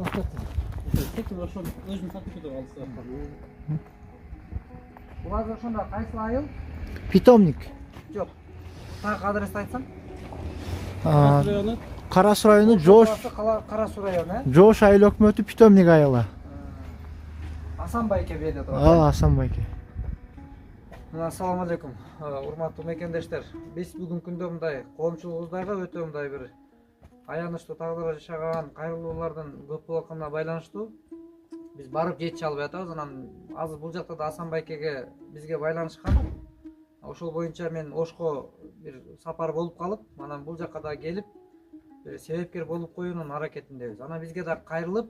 Tekrar ошол өзүн тартып кетип алды. Булар ошондо кайсы айыл? Питомник. Жок. Так адрес айтсаң? району Кара Суу району Жоош Кара Суу району, Жоош айыл өкмөтү Питомник айылы. Асан байке берди турат. Асан байке. Ассаламу алейкум. Урматтуу мекендештер. Биз бүгүнкү күндө мындай коомчулугубуздагы өтө мындай бир аянычтуу тагдырда жашаган кайрылуулардын көп болгонуна байланыштуу биз барып жетише албай атабыз. Анан азыр бул жакта да Асан байкеге бизге байланышкан. Ошол боюнча мен Ошко бир сапар болуп калып, анан бул жакка да келип себепкер болуп коюунун аракетиндебиз. Анан бизге да кайрылып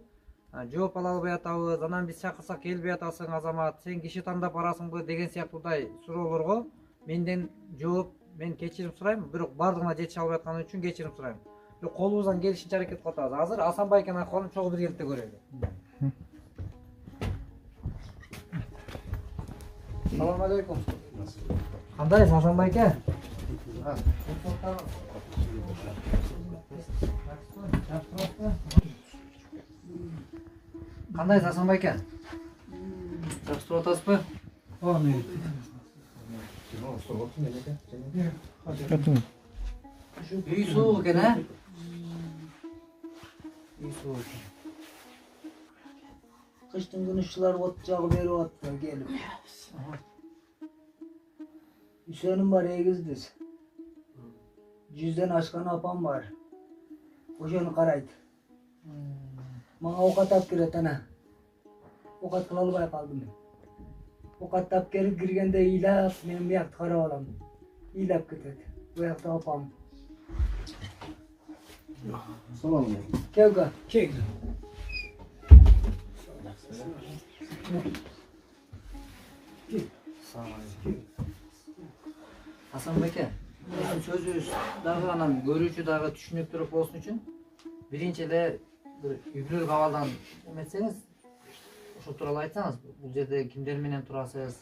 жооп ала албай атабыз. Анан биз чакырсак келбей атасың азамат, сен киши тандап барасыңбы деген сыяктуудай суроолорго менден жооп, мен кечирим сурайм, бирок бардыгына жетише албай аткан үчүн кечирим сурайм. Колубуздан келишинче аракет кылып атабыз. Азыр Асан байкенин акыбалын чогуу биргеликте көрөлү. Салам алейкум. Кандайсыз Асан байке? Кандайсыз Асан байке? Жакшы туруп атасызбы? Үй суук экен, а? Үй суук экен. Kıştın günü şular otcağı beri otlar gelip. Hüseyin'im var egizdiz. 100'den aşkan apam var. Oşunu karaydı. Bana okat tap giret ana. Okat kılalı bay kaldım ben. Okat tap gelip girgende iyilap, benim bir yaktı kara olam. İyilap gitet. Bu yakta apam. Салам. Kevga. Асан байке, биздин сөзүбүз дагы анан көрүүчү дагы түшүнүктүүрөөк болсун үчүн биринчи эле бир үй-бүлөлүк абалдан эметсеңиз, ошол тууралуу айтсаңыз, бул жерде кимдер менен турасыз?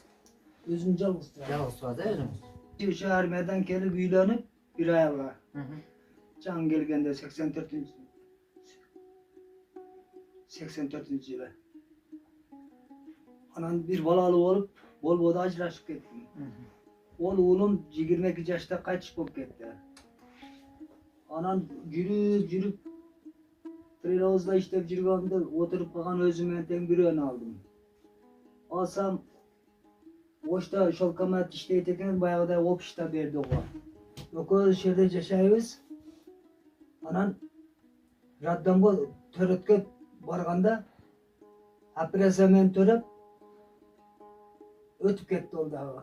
Özüm жалгыз turadi. Жалгыз турасыз, өзүңүз? Şu armiyadan kelip uylanıp bir ay var. Can gelgende 84. yılı. Anan bir balalı olup Volvo'da ajrashib ketdim. Ol oğlum 22 yaşta kaçıp olup ketdi. Anan yürüp Trilovuzda işlep жүргөндө oturup kalgan özümden teң büröөнү aldım. Alsam Oşta şol kamat işleyt eken bayağıda opişta berdi oğa. Ököz şerde jaşayбыз. Anan raddango төрөткө барганда операциямен төрөп ötüp ketти ол дагы.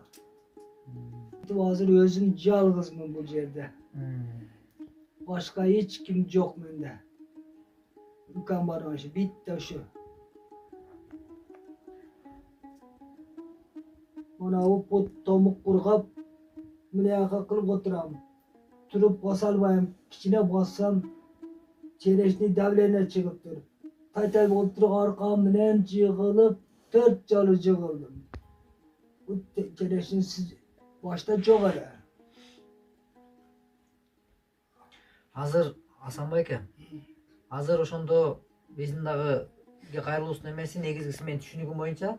Азыр өзүм жалгызмын бул жерде. Башка эч ким жок менде. Укам бар ошо, битти ошо. Mana o tomuk kurgap mülaka kılıp oturam. Turup basalmayım, kiçine bassam çereşni davlerine çıkıp durup. Taytay oturup arkam menen jığılıp 4 jalı jığıldım. Bu çereşni siz başta çok ara. Азыр Асан байке, азыр ошондо биздин дагы кайрылуусунун эмеси негизгиси менин түшүнүгүм боюнча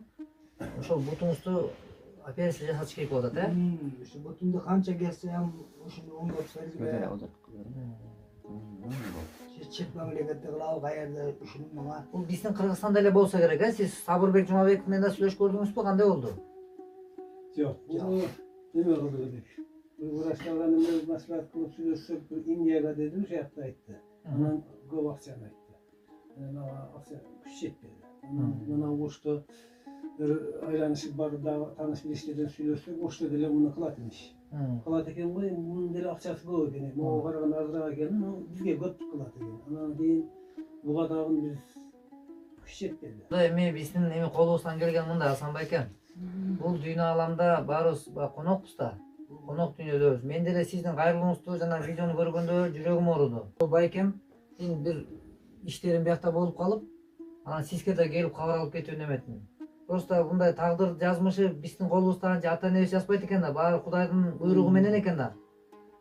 ошол бутуңузду операция жасатыш керек болот, э? Şu butunda kança gelsem şunu oңдоп берди. Чет мамлекетте кайерде ушуну мага. Бул биздин Кыргызстанда эле болсо керек, э? Сиз Сабырбек Жумабеков менен да сүйлөшүп көрдүңүзбү? Кандай болду? Жок, бул неме кылды деп. Врачтардан эме маслихат кылып сүйлөшсөк, Индияга дедим, şu жакта айтты. Анан көп акчаны айтты. Анан акча күч жетпеди. Анан ошто bir aylanışık var da tanış bilişlerden söylüyorsak boşta dile bunu kılat demiş. Kılat eken bu bunun dile akçası bu yani. O karagan azrağa gelin o bizge göt kılat eken. Ana deyin bu kadarın biz küçük dedi. Эми биздин эми колубуздан келген мында Асан байке. Бул дүйнө аламда баарыбыз конокпуз да. Конок дүйнөдөбүз. Мен деле сиздин кайрылууңузду жана видеону көргөндө жүрөгүм ооруду. Байкем бир иштерим биякта болуп калып, анан сизге да келип кабар алып кетүүнү эметмин. Просто мындай тагдыр жазмышы биздин колубуздан же ата энебиз жазбайт экен да, баары Кудайдын буйругу менен экен да.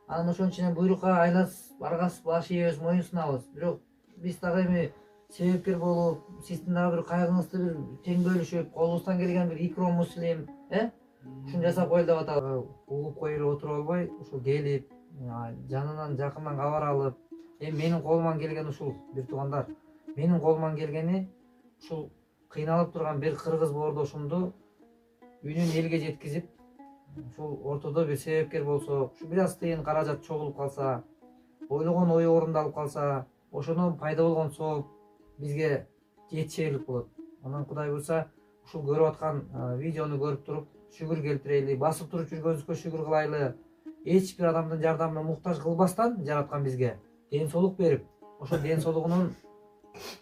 Анан ошон үчүн буйрукка айласыз баргасыз, баш ийебиз, моюн сунабыз. Бирок биз дагы эми себепкер болуп, сиздин дагы бир кайгыңызды бир тең бөлүшүп, колубуздан келген бир икром муслим, ушуну жасап коелу деп аталы. Угуп коюп отура албай, ушул келип, жанынан жакындан кабар алып, менин колуман келген ушул бир туугандар. Менин колуман келгени ушул кыйналып турган бир кыргыз боордошумду үйүнөн элге жеткизип, ушул ортодо бир себепкер болсо, ушу бир аз тыйын каражат чогулуп калса, ойлогон ою орундалып калса, ошондон пайда болгон сооп бизге жетишерлик болот. Анан Кудай буйрса, ушул көрүп аткан видеону көрүп туруп шүгүр келтирели, басып туруп жүргөнүбүзгө шүгүр кылайлы. Эч бир адамдын жардамына муктаж кылбастан жараткан бизге ден соолук берип, ошол ден соолугунун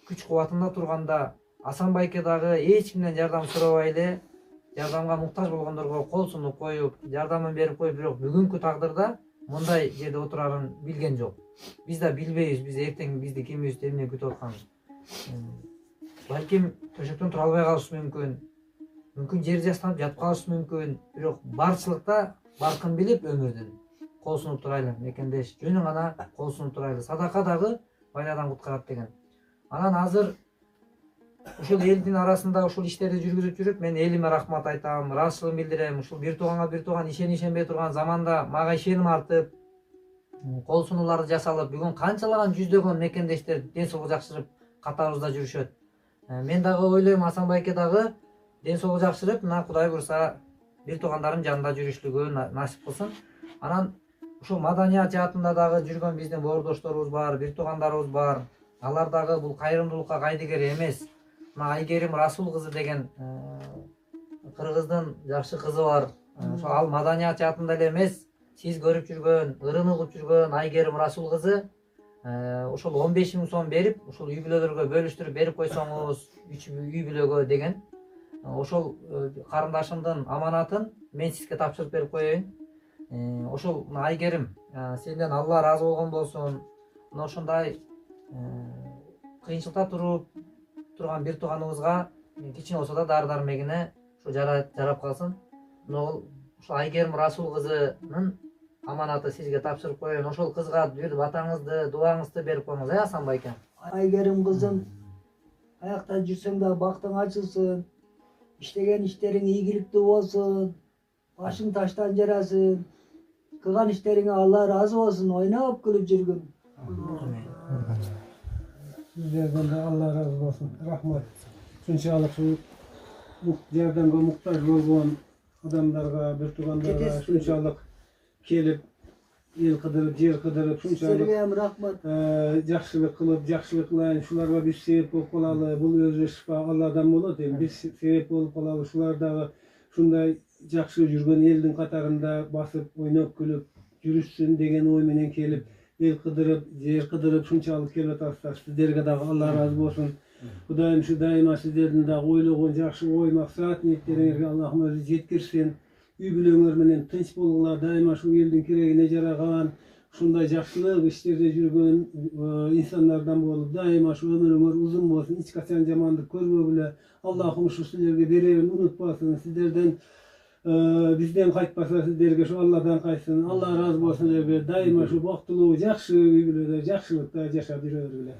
күч кубатында турганда Асан байке дагы эч кимден жардам сурабай эле жардамга муктаж болгондорго кол сунуп коюп, жардамын берип коюп, бирок бүгүнкү тагдырда мындай жерде отурарын билген жок. Биз да билбейбиз, биз эртең бизди кимибизди эмне күтүп атканын. Балким төшөктөн тура албай калышы мүмкүн. Мүмкүн жер жастанып жатып калышы мүмкүн. Бирок барчылыкта баркын билип өмүрдүн кол сунуп турайлы, мекендеш. Жөнүн гана кол сунуп турайлы. Садака дагы байлардан куткарат деген. Анан азыр ушул элдин арасында ушул иштерди жүргүзүп жүрүп, мен элиме рахмат айтам, ыраазычылык билдирем. Ушул бир тууганга бир тууган ишенбей турган заманда мага ишеним артып, кол сунууларды жасалып, бүгүн канчалаган жүздөгөн мекендештер ден соолугу жакшырып катарыбызда жүрүшөт. Мен дагы ойлойм, Асан байке дагы ден соолугу жакшырып, мына Кудай буйрса бир туугандардын жанында жүрүшлүгү насип кылсын. Анан ушул маданият жаатында дагы жүргөн биздин боордошторубуз бар, бир туугандарыбыз бар. Алар дагы бул кайрымдуулукка кайдыгер эмес. Мына Айгерим Расул кызы деген кыргыздын жакшы кызы бар. Ошо ал маданият жаатында эле эмес, сиз көрүп жүргөн, ырын угуп жүргөн Айгерим Расул кызы ошол 15 000 сом берип, ушул үй бүлөлөргө бөлүштүрүп берип койсоңуз, 3 үй бүлөгө деген. Ошол карындашымдын аманатын мен сизге тапшырып берип коеюн. Ошол Айгерим, сенден Алла ыраазы болгон болсун. Мына ошондой кыйынчылыкта турган бир тууганыбызга кичине болсо да дары дармегине ушу жарап калсын. Ошол Айгерим Расул кызынын аманаты сизге тапшырып коеюн. Ошол кызга бир батаңызды, дуаңызды берип коюңуз, Асан байке. Айгерим кызым, аякта жүрсөң да бактың ачылсын, иштеген иштериң ийгиликтүү болсун, башың таштан жарасын, кылган иштериңе Алла ыраазы болсун, ойноп күлүп жүргүн. Sizlerden de Allah razı olsun. Rahmet. Şunçalık şu jardamga muhtaç bolgan adamlarga, bir tuğanlarga şunçalık kelip, el kıdırıp, yer kıdırıp, şunçalık Sizlerge hem rahmet. Jakşılık kılıp, jakşılık kılayın, şularga bir sebep bolup kalalı, bul özü şifa Allah'dan bolot. Bir sebep bolup kalalı, şular dagı şunday jakşı жүргөн eldin katarında basıp, oynop külüp, жүрүшsün degen oy menen kelip, el kıdırıp, yer kıdırıp, şunçalık kelip atarsa, sizlerge dagı Allah razı olsun. Kudayım şu daima sizlerden dagı oylogon jakşı oy maksat niyetleringizge Allah'ım özü jetkirsin. Üy бүлөңөр менен тынч болгула, daima şu eldin keregine jaragan, şunday jakşılık işlerde жүргөн insanlardan bolup, daima şu ömürüңөр uzun bolsun, hiç kaçan jamandyk körmögüle. Allah'ım şu sizlerge bererin unutmasın, sizlerden bizden kaytpasa sizlerge şu Allah'dan kaysın. Allah razı olsun sizlerge. Daima şu baktılığı jakşı üy бүлөдө, jakşılıkta yaşap жүрөгүлө.